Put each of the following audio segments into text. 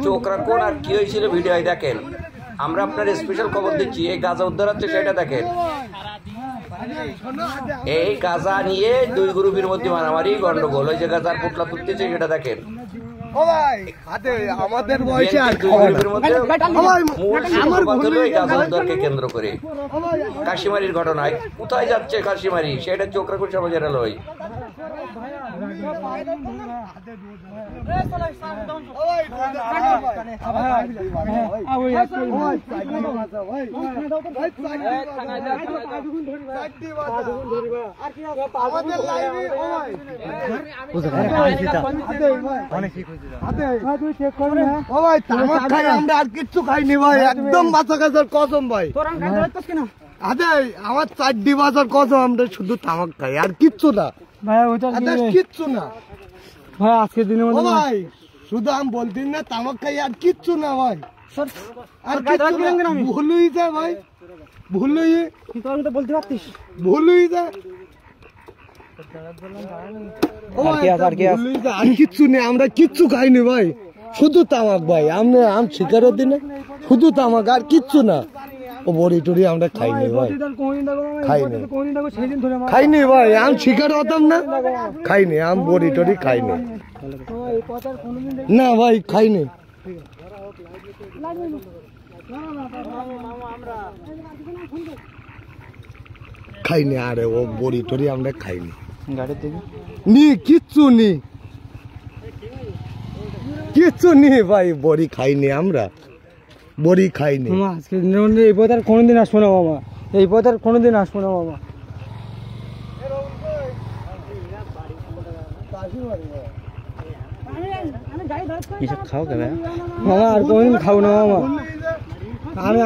চোখ রাখুন। আর কি হয়েছিল ভিডিও দেখেন, আমরা আপনার স্পেশাল খবর দিচ্ছি। এই গাঁজা উদ্ধার হচ্ছে সেটা দেখেন। এই গাঁজা নিয়ে দুই গ্রুপের মধ্যে মারামারি গন্ডগোল, ওই যে গাঁজার পোটলা তুলতেছে সেটা দেখেন। আমাদের বয়সে কেন্দ্র করে কাশিমারির ঘটনায় কোথায় যাচ্ছে কাশিমারি সেটা চোখ রাখুন সমাজের আলোয়। আমরা আর কিচ্ছু খাইনি ভাই, একদম বাচ্চা কাছের কসম ভাই। আমার 4 বছর কসম, আমরা শুধু তামাক খাই আর কিচ্ছু না কিচ্ছু না ভাই। আজকের দিনের মধ্যে ভাই শুধু আমি বলতে না তামাক খাই আর কিচ্ছু না ভাই, আর ভুল হয়ে যায় ভাই, ভুল হয়ে বলতে পারতিস, ভুল হয়ে যায় আর কিচ্ছু নেই। আমরা কিচ্ছু খাইনি ভাই, শুধু তামাক ভাই। আমরা আম শিকারও দিনে শুধু তামাক আর কিচ্ছু না। ও বড়ি টড়ি আমরা খাইনি ভাই, খাইনি ভাই। আম শিকার হতাম না, খাইনি আম বড়ি টড়ি খাইনি না ভাই, খাইনি। খাইনি আরে ও বড়ি টড়ি আমরা খাইনি, নি কিচ্ছু নি, কিচ্ছু নি ভাই। বড়ি খাইনি আমরা, বড়ি খাইনি। আজকে এই পথ আর কোনোদিন আসবো না মামা, এই পথ আর কোনোদিন আসবো না মামা। খাও কে মামা? আর কোনোদিন খাবো না মামা,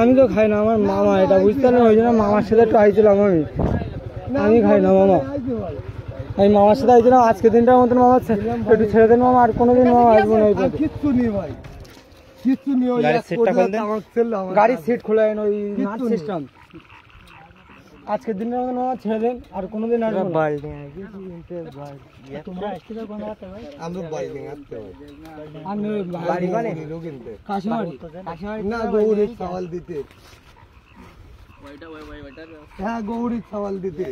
আমি তো খাই না। আমার মামা এটা বুঝতে পারেন, ওই জন্য মামার সাথে একটু আইছিলাম। আমি খাই না মামা, আমি মামার সাথে আইছিলাম। আজকে দিনটার মতন মামা একটু ছেড়ে দেন মামা, আর কোনোদিন মামা আসবো না। কিচ্ছু নেই ভাই, কিচ্ছু নেই। গাড়ির সিট খোলা ওই নাট সিস্টেম। আজকের দিনটার মতন মামা ছেড়ে দেন, আর কোনোদিন আসবো না। হ্যাঁ গৌরীর সওয়াল দিতে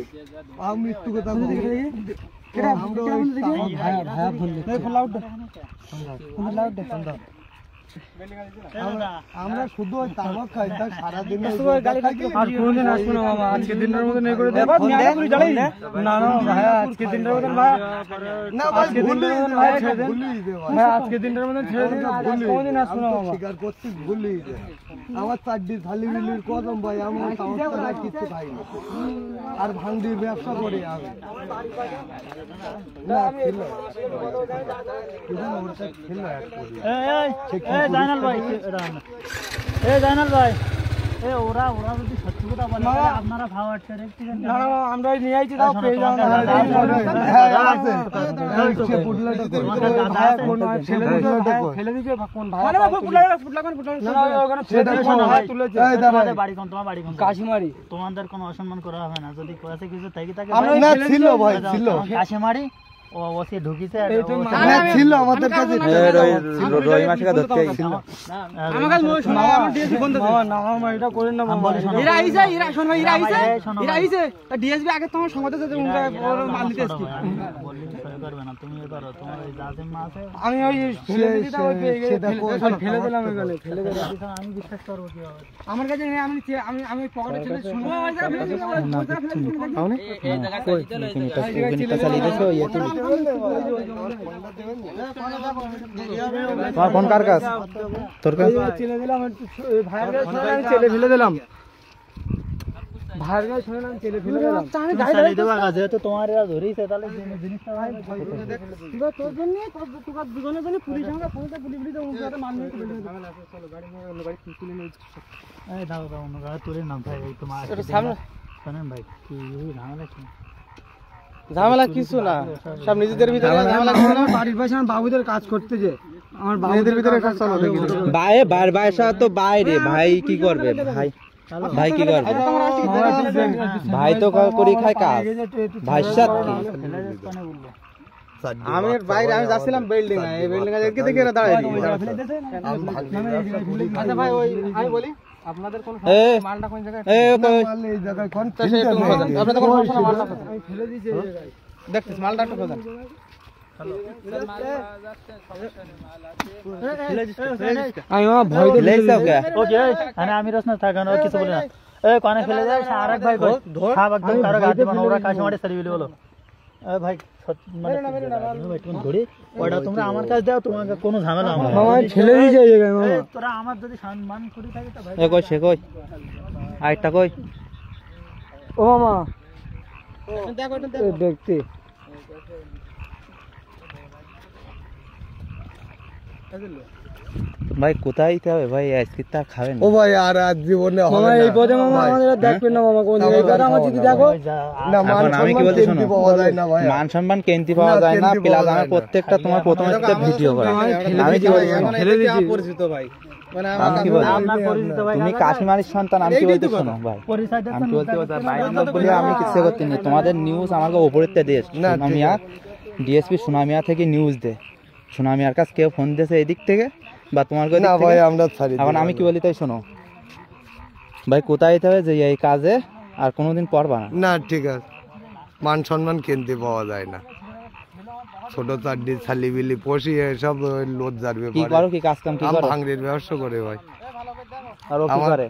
আমি মৃত্যু কথা আমরা শুধু ওই তামাক খাই, সারাদিন আর কোনোদিন আসবো না মামা। আজকের দিনটার মতন এই করে দেব না না ভাই, আজকের দিনটার মতন ভাই, আজকের দিনটার মতন ভাই ছেড়ে দেন ভাই, আজকের দিনটার মতন ছেড়ে দেন। কোনোদিন আসবো না মামা, স্বীকার করছি ভুলি আমার 4 থালি মিলির কদম ভাই। আমার তামাক কিছু খাই না, আর ভান্ডির ব্যবসা করি আমি। জানাল ভাই, জানাল ভাই, ওরা যদি সত্যি কথা বলে আপনারা ভাও আটকে আমরা নিয়ে আইছি, তাও পেয়ে যাও না। ফেলে দিচ্ছে কোন ভাই? কাশিমারি। তোমাদের কোনো অসম্মান করা হবে না, যদি করেছে কিছু তাই তাকে ছিল ভাই, ছিল কাশিমারি ও ওসি ঢুকিছে ছিল আমাদের কাছে, রই মাছটা ধরতে আইছিল। আমার কাছে মামা আমি দিয়েছি বন্ধ না মামা, এটা করেন না মামা। এরা আইছে, এরা শোন ভাই, এরা আইছে ডিএসবি আগে তোমার সংবাদে যে উনকা মাল দিতে আসছি। বললি সরে করবে না, তুমি এ করো, তোমার এই জাজিম মা আছে। আমি ওই ফেলে দিলাম এখানে, ফেলে দিলাম। আমি বিশ্বাস করব কি হবে? আমার কাছে আমি পকেটে ছেড়ে শুনবো এই জায়গা চালিয়ে দিছো ইয়ে তুমি ফোন কার কাছে? তোর কাছে ছেলে দিলাম, ভাইয়ের কাছে ছেলে ফেলে দিলাম, ভাইয়ের কাছে শুনে আমি ছেলে ফেলে দিলাম। আমি গাড়ি দেবো কাছে তো তোমার এরা ধরেইছে, তাহলে জিনিসটা ভাই তোর জন্য তোর দুজনের জন্য পুলিশ আমরা ফোনটা পুলিশ দিতে উনকাতে মান নিয়ে চলে যাবে। চলো গাড়ি নিয়ে অন্য গাড়ি তুলে নিয়ে এই দাও দাও অন্য গাড়ি তুলে নাও ভাই। এই তোমার সামনে শুনেন ভাই, কি এই ঝামেলা কি? ঝামেলা কিছু না, সব নিজেদের ভিতরে ঝামেলা। বাড়ির পাশে বাবুদের কাজ করতে যে আমার মেয়েদের ভিতরে সব চলো দেখি ভাই তো বাইরে ভাই কি করবে ভাই ভাই কি করবে ভাই তো করি খায় কাজ ভাই সাথে কি আমি বাইরে আমি যাচ্ছিলাম বিল্ডিং এ এই বিল্ডিং এ দেখে এরা দাঁড়ায় আচ্ছা ভাই ওই আমি বলি আপনাদের কোন মালটা কোন জায়গায় এই জায়গায় কোন আপনাদের কোন সমস্যা মালটা আমি ফেলে দিয়েছি এই জায়গায় দেখতেছ মালটা একটু খোঁজেন আমি ভয় তো লেগেছে ওকে আমি রসনা থাকানো কিছু বলি না এই কোনে ফেলে যায় আরেক ভাই কই খাব একদম তার গাতে মানে ওরা কাশমাড়ে সারি বলি বলো এই ভাই মানে ভাই তুমি ধরে ওটা তোমরা আমার কাছে দাও তোমাকে কোনো ঝামেলা হবে না মামা ছেলে দিয়েছে এই জায়গায় মামা তোরা আমার যদি সম্মান করি থাকে তো ভাই এ কই সে কই আইটা কই ও মামা দেখো দেখতে ভাই কোথায় দিতে হবে ভাই আজকে তা খাবেন ও ভাই আর আজ জীবনে হবে মামা না এই পদে মামা আমাদের দেখবেন না মামা কোন জায়গায় আমার যদি দেখো না মান এখন আমি কি সম্মান বলছি শোনো কেন্দ্রে পাওয়া যায় না ভাই মান সম্মান কেন্দ্রে পাওয়া যায় না কেন্দ্রে প্লাস পাওয়া আমার যায় না। প্রত্যেকটা তোমার প্রথমে ভিডিও করা আমি কি বলছি শোনো। ফেলে দিয়েছি পরিচিত ভাই মানে আমি কি বলছি আপনার পরিচিত ভাই তুমি কাশিমারির সন্তান আমি কি বলছি শোনো ভাই পরিচয় আমি কি বলতে বাইরের লোক বলে আমি কিছু করতে নেই তোমাদের নিউজ আমাকে ওপরেতে দেশ না, সুনামিয়া ডিএসপি সুনামিয়া থেকে নিউজ দে সুনামিয়ার কাছে কেউ ফোন দিয়েছে এই দিক থেকে বা তোমার না ভাই আমরা ছাড়ি এখন আমি কি বলি তাই শোনো ভাই কোথায় যেতে হবে যে এই কাজে আর কোনোদিন পড়বা না না ঠিক আছে মান সম্মান কেন্দ্রে পাওয়া যায় না ছোট চাড্ডি ছালি বিলি পশি সব লজ্জার কি ব্যাপার করো কি কাজ কাম কি আম করো ভাঙড়ির ব্যবসা করে ভাই আর ও কি আমার- করে